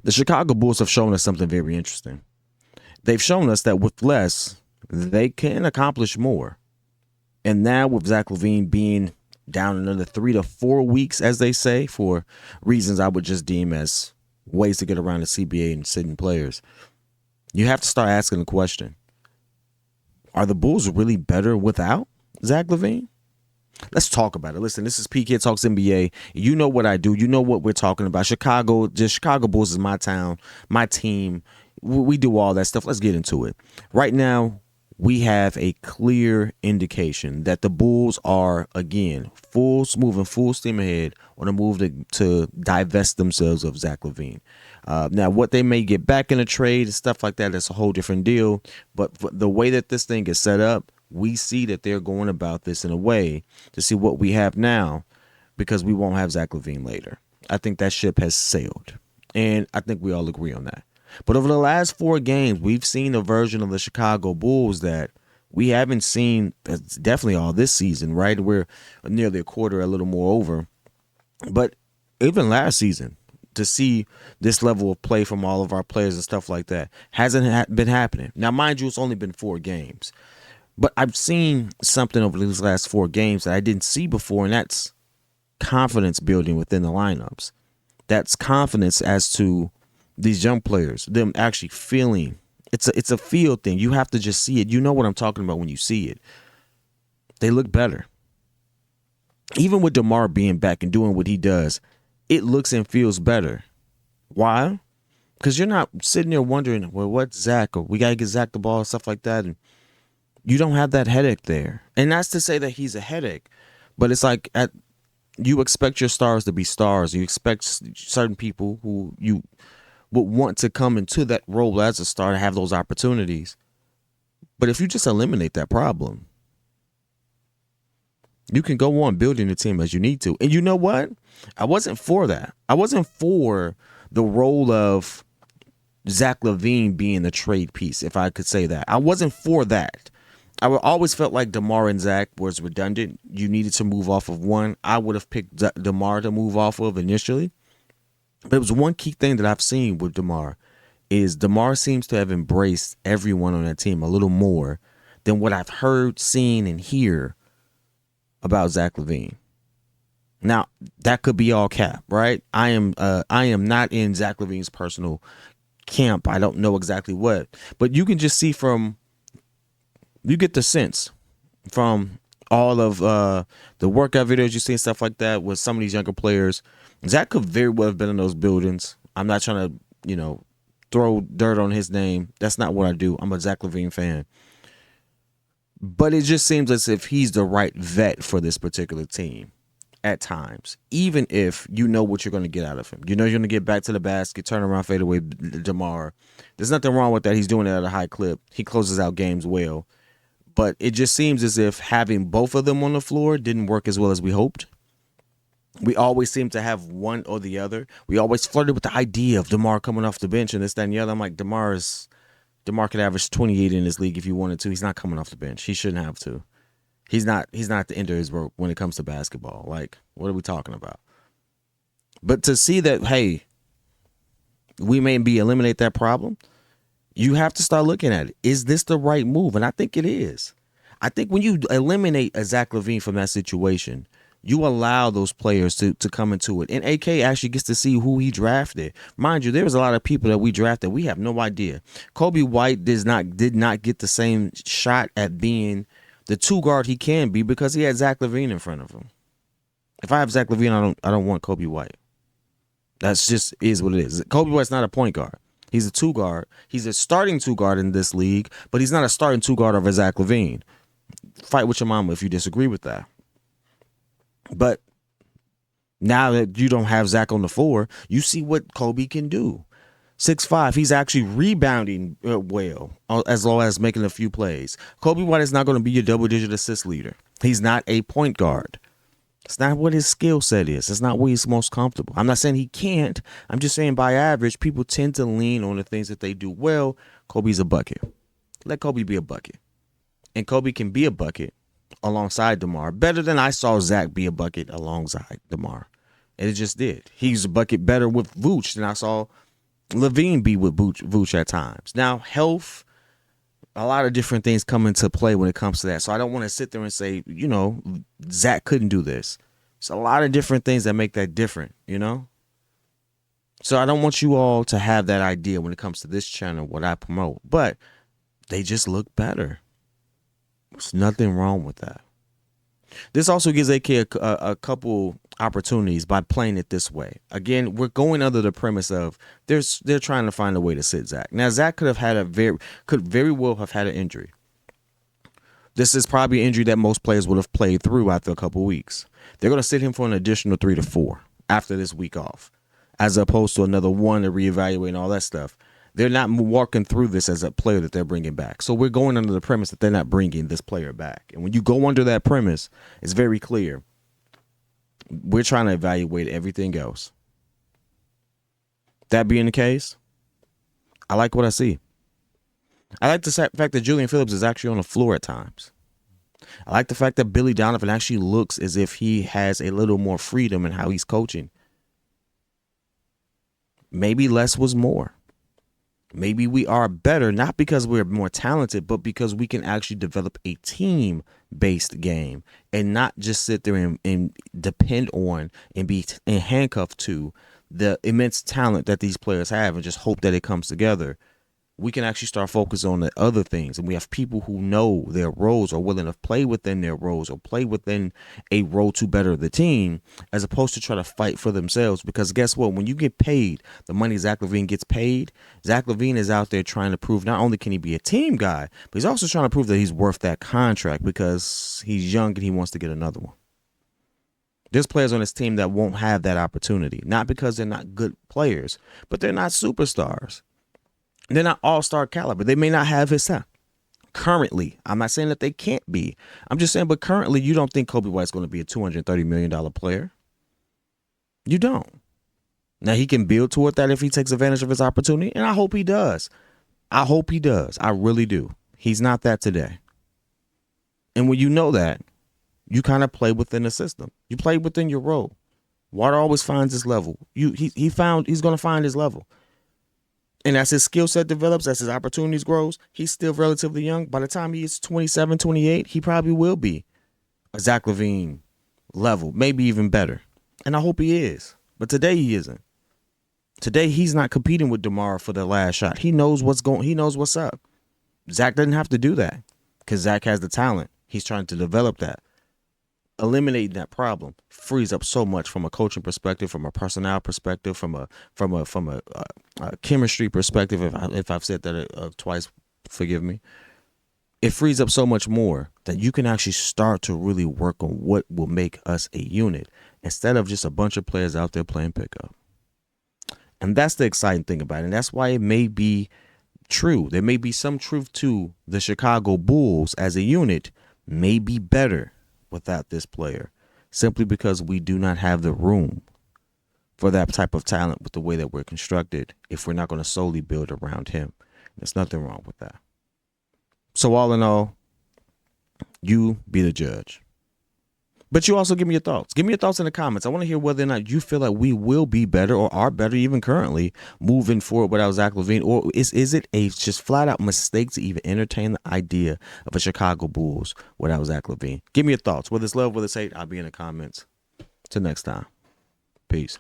The Chicago Bulls have shown us something very interesting. They've shown us that with less, they can accomplish more. And now with Zach Lavine being down another 3 to 4 weeks, as they say, for reasons I would just deem as ways to get around the CBA and sitting players, you have to start asking the question, are the Bulls really better without Zach Lavine? Let's talk about it. Listen, this is P.kidd Talks NBA. You know what I do. You know what we're talking about. Chicago, just Chicago Bulls is my town, my team. We do all that stuff. Let's get into it. Right now, we have a clear indication that the Bulls are, again, moving full steam ahead on a move to divest themselves of Zach Lavine. Now, what they may get back in a trade and stuff like that, that's a whole different deal. But the way that this thing is set up, we see that they're going about this in a way to see what we have now, because we won't have Zach Lavine later. I think that ship has sailed, and I think we all agree on that. But over the last 4 games, we've seen a version of the Chicago Bulls that we haven't seen definitely all this season, right? We're nearly a quarter, a little more over. But even last season, to see this level of play from all of our players and stuff like that hasn't been happening. Now, mind you, it's only been 4 games. But I've seen something over these last 4 games that I didn't see before, and that's confidence building within the lineups. That's confidence as to these young players, them actually feeling. It's a feel thing. You have to just see it. You know what I'm talking about when you see it. They look better. Even with DeMar being back and doing what he does, it looks and feels better. Why? Because you're not sitting there wondering, well, what's Zach? Or we got to get Zach the ball and stuff like that. And you don't have that headache there. And that's to say that he's a headache. But it's like you expect your stars to be stars. You expect certain people who you would want to come into that role as a star to have those opportunities. But if you just eliminate that problem, you can go on building the team as you need to. And you know what? I wasn't for that. I wasn't for the role of Zach Lavine being the trade piece, if I could say that. I wasn't for that. I always felt like DeMar and Zach was redundant. You needed to move off of one. I would have picked DeMar to move off of initially. But it was one key thing that I've seen with DeMar is DeMar seems to have embraced everyone on that team a little more than what I've heard, seen, and hear about Zach Lavine. Now, that could be all cap, right? I am not in Zach Lavine's personal camp. I don't know exactly what. But you can just see you get the sense from all of the workout videos you see and stuff like that with some of these younger players. Zach could very well have been in those buildings. I'm not trying to, throw dirt on his name. That's not what I do. I'm a Zach Lavine fan. But it just seems as if he's the right vet for this particular team at times, even if you know what you're going to get out of him. You know you're going to get back to the basket, turn around, fade away, DeMar. There's nothing wrong with that. He's doing it at a high clip. He closes out games well. But it just seems as if having both of them on the floor didn't work as well as we hoped. We always seem to have one or the other. We always flirted with the idea of DeMar coming off the bench and this, that, and the other. I'm like, DeMar could average 28 in this league if he wanted to. He's not coming off the bench. He shouldn't have to. He's not at the end of his rope when it comes to basketball. Like, what are we talking about? But to see that, hey, we may eliminate that problem, you have to start looking at it. Is this the right move? And I think it is. I think when you eliminate a Zach Lavine from that situation, you allow those players to come into it. And AK actually gets to see who he drafted. Mind you, there was a lot of people that we drafted. We have no idea. Kobe White did not get the same shot at being the 2 guard he can be because he had Zach Lavine in front of him. If I have Zach Lavine, I don't want Kobe White. That's just is what it is. Kobe White's not a point guard. He's a 2 guard. He's a starting 2 guard in this league, but he's not a starting 2 guard over Zach Lavine. Fight with your mama if you disagree with that. But now that you don't have Zach on the floor, you see what Kobe can do. 6'5", he's actually rebounding well, as well as making a few plays. Kobe White is not going to be your double-digit assist leader. He's not a point guard. It's not what his skill set is. It's not where he's most comfortable. I'm not saying he can't. I'm just saying by average, people tend to lean on the things that they do well. Kobe's a bucket. Let Kobe be a bucket. And Kobe can be a bucket alongside DeMar better than I saw Zach be a bucket alongside DeMar. And it just did. He's a bucket better with Vooch than I saw Lavine be with Vooch at times. Now, health, a lot of different things come into play when it comes to that. So I don't want to sit there and say, Zach couldn't do this. It's a lot of different things that make that different, So I don't want you all to have that idea when it comes to this channel, what I promote. But they just look better. There's nothing wrong with that. This also gives AK a couple opportunities by playing it this way. Again, we're going under the premise of they're trying to find a way to sit Zach. Now, Zach could very well have had an injury. This is probably an injury that most players would have played through after a couple weeks. They're going to sit him for an additional 3 to 4 after this week off, as opposed to another 1 to reevaluate and all that stuff. They're not walking through this as a player that they're bringing back. So we're going under the premise that they're not bringing this player back. And when you go under that premise, it's very clear. We're trying to evaluate everything else. That being the case, I like what I see. I like the fact that Julian Phillips is actually on the floor at times. I like the fact that Billy Donovan actually looks as if he has a little more freedom in how he's coaching. Maybe less was more. Maybe we are better, not because we're more talented, but because we can actually develop a team-based game and not just sit there and depend on and be handcuffed to the immense talent that these players have and just hope that it comes together. We can actually start focusing on the other things. And we have people who know their roles, or willing to play within their roles, or play within a role to better the team, as opposed to try to fight for themselves. Because guess what? When you get paid the money Zach Lavine gets paid, Zach Lavine is out there trying to prove not only can he be a team guy, but he's also trying to prove that he's worth that contract because he's young and he wants to get another one. There's players on this team that won't have that opportunity, not because they're not good players, but they're not superstars. They're not all-star caliber. They may not have his time. Currently, I'm not saying that they can't be. I'm just saying, but currently, you don't think Kobe White's going to be a $230 million player. You don't. Now, he can build toward that if he takes advantage of his opportunity, and I hope he does. I hope he does. I really do. He's not that today. And when you know that, you kind of play within the system. You play within your role. Water always finds his level. He's going to find his level. And as his skill set develops, as his opportunities grows, he's still relatively young. By the time he is 27, 28, he probably will be a Zach Lavine level, maybe even better. And I hope he is. But today he isn't. Today he's not competing with DeMar for the last shot. He knows what's up. Zach doesn't have to do that because Zach has the talent. He's trying to develop that. Eliminating that problem frees up so much from a coaching perspective, from a personnel perspective, from a chemistry perspective. If I've said that twice, forgive me. It frees up so much more that you can actually start to really work on what will make us a unit instead of just a bunch of players out there playing pickup. And that's the exciting thing about it. And that's why it may be true. There may be some truth to the Chicago Bulls as a unit may be better without this player, simply because we do not have the room for that type of talent with the way that we're constructed if we're not going to solely build around him. There's nothing wrong with that. So all in all, you be the judge. But you also give me your thoughts. Give me your thoughts in the comments. I want to hear whether or not you feel like we will be better or are better even currently moving forward without Zach Lavine. Or is it a just flat out mistake to even entertain the idea of a Chicago Bulls without Zach Lavine? Give me your thoughts. Whether it's love, whether it's hate, I'll be in the comments. Till next time. Peace.